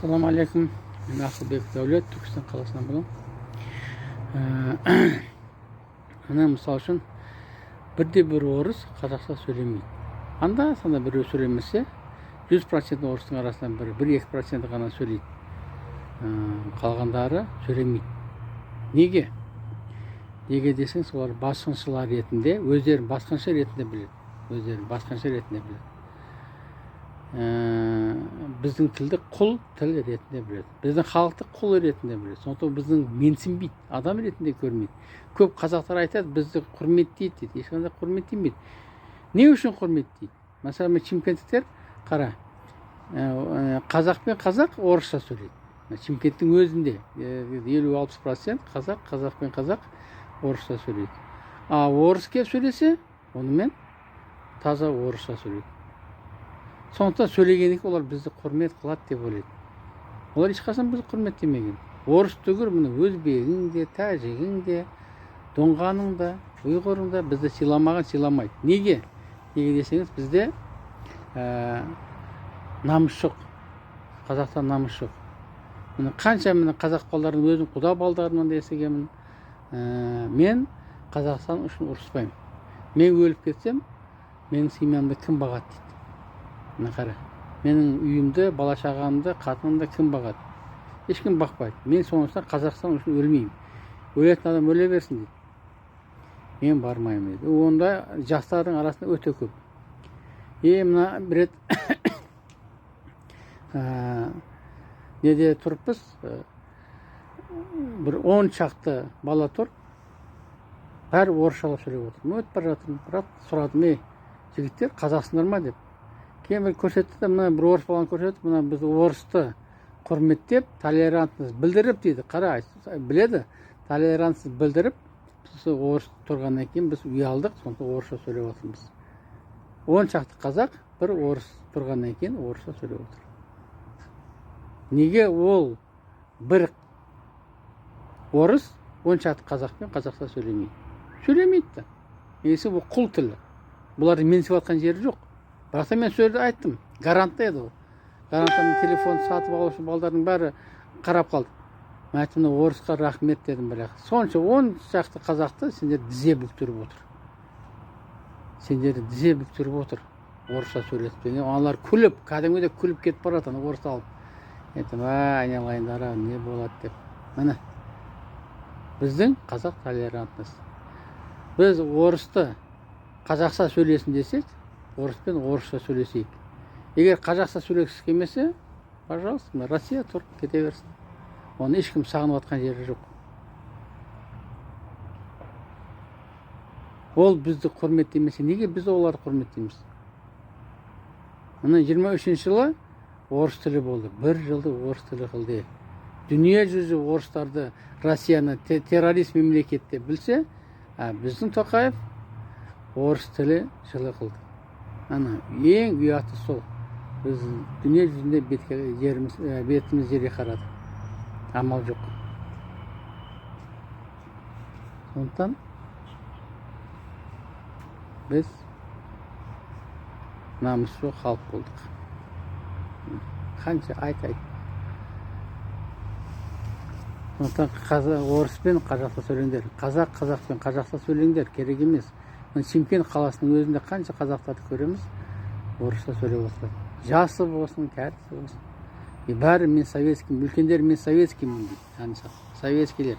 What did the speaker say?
Assalamu alaikum. Ben Akılbek Devlet, Türkistan қаласынан боламын. Мына мысал үшін бірде-бір орыс қазақша сөйлемейді. Анда-санда біреу сөйлемесе, 100% орыстың арасынан 1-2% ғана сөйлейді. Қалғандары сөйлемейді. Неге? Неге десеңіз, олар басқыншылар ретінде, өздерін басқыншы ретінде біледі. Біздің тілді құл тіл ретінде біледі. Біздің халықты құл ретінде біледі. Сондықтан біздің менсінбейді, адам ретінде көрмейді. Көп қазақтар айтады, бізді құрметтейді дейді. Ешқандай құрметтемейді. Не үшін құрметтейді? Мысалы, шымкенттіктер қара, қазақ пен қазақ орысша сөйлейді. Шымкенттің өзінде 50-60% қазақ пен қазақ орысша сөйлейді. Орыс келіп сөйлесе, онымен таза орысша сөйлейді. Сондықтан сөйлегенде олар бізді құрмет қылады деп ойлайды. Олар ешқашан бізді құрметтемеген. Орыс түгіл, міне өзбегің де, тәжігің де, доңғаның да, ұйғырың да бізді сыйламаған, сыйламайды. Неге? Неге десеңіз, бізде намыс жоқ. Қазақта намыс жоқ. Міне қанша қазақ балаларын өзім құда балдарынан да естігенмін. Мен Қазақстан үшін ұрыспаймын. Мен өліп кетсем, менің семьямды кім бағады дейді. Мына қара, менің үйімді, бала шағамды, қатынымды кім бағады? Ешкім бақпайды. Мен сондықтан Қазақстан үшін өлмеймін. Өлетін адам өле берсін дейді. Мен бармаймын дейді. Онда жастардың арасында өте көп. Мына бір рет неде тұрыппыз, бір 10 шақты бала тұр, бәрі орысшалап сөйлеп отыр. Өтіп бара жатырмын, бірақ сұрадым, жігіттер қазақсыңдар ма деп. Кейін бір көрсетті де, мына бір орыс баланы көрсетті, мына біз орысты құрметтеп, толерантсыз білдіріп дейді. Қара, біледі, толерантсыз білдіріп, біз орыс тұрғаннан кейін біз ұялдық, сондықтан орысша сөйлеп отырмыз. 10 шақты қазақ, бір орыс тұрғаннан кейін орысша сөйлеп отыр. Неге ол бір орыс 10 шақты қазақпен қазақша сөйлемейді? Сөйлемейді. Негізі бұл құл тілі. Бұларды менсіп атқан жері жоқ. Бірақ мен сөйледі айттым, гарантта еді ол. Гаранттан телефон сатып алушы балдардың бәрі қарап қалды. Мен айттым, орысқа рахмет дедім, бірақ сонша 10 шақты қазақты сендер тізе бүктіріп отыр. Сендерді тізе бүктіріп отыр. Орысша сөйлетіп. Аналар күліп, кәдімгідей күліп кетіп барады, орыс алып. Айттым, айналайындар, не болады деп. Міне, біздің қазақ толерантность. Біз орысты қазақша сөйлесін десек, орыспен орысша сөйлесейік. Егер қазақша сөйлегісі келмесе, пожалуйста, Россия тұр, кете берсін. Оны ешкім сағынып атқан жері жоқ. Ол бізді құрметтемесе, неге біз оларды құрметтейміз? Мына 23 жылы орыс тілі болды. Бір жылды орыс тілі қылды. Дүние жүзі орыстарды Россияны террорист мемлекетте білсе, біздің Тоқаев орыс тілі жылы қылды. Ең ұяты сол. Біз дүние жүзінде бетіміз жерге қарады. Амал жоқ. Сондықтан біз намыс жоқ халық болдық. Қанша айт. Сондықтан орыспен қазақша сөйлеңдер. Қазақпен қазақша сөйлеңдер, керек емес. Шымкент қаласының өзінде қанша қазақтарды көреміз, орысша сөйлеп отырады. Жасы болсын, кәрісі болсын. Бәрі мен советскиймін, үлкендер мен советскиймін дейді. Советскийлер.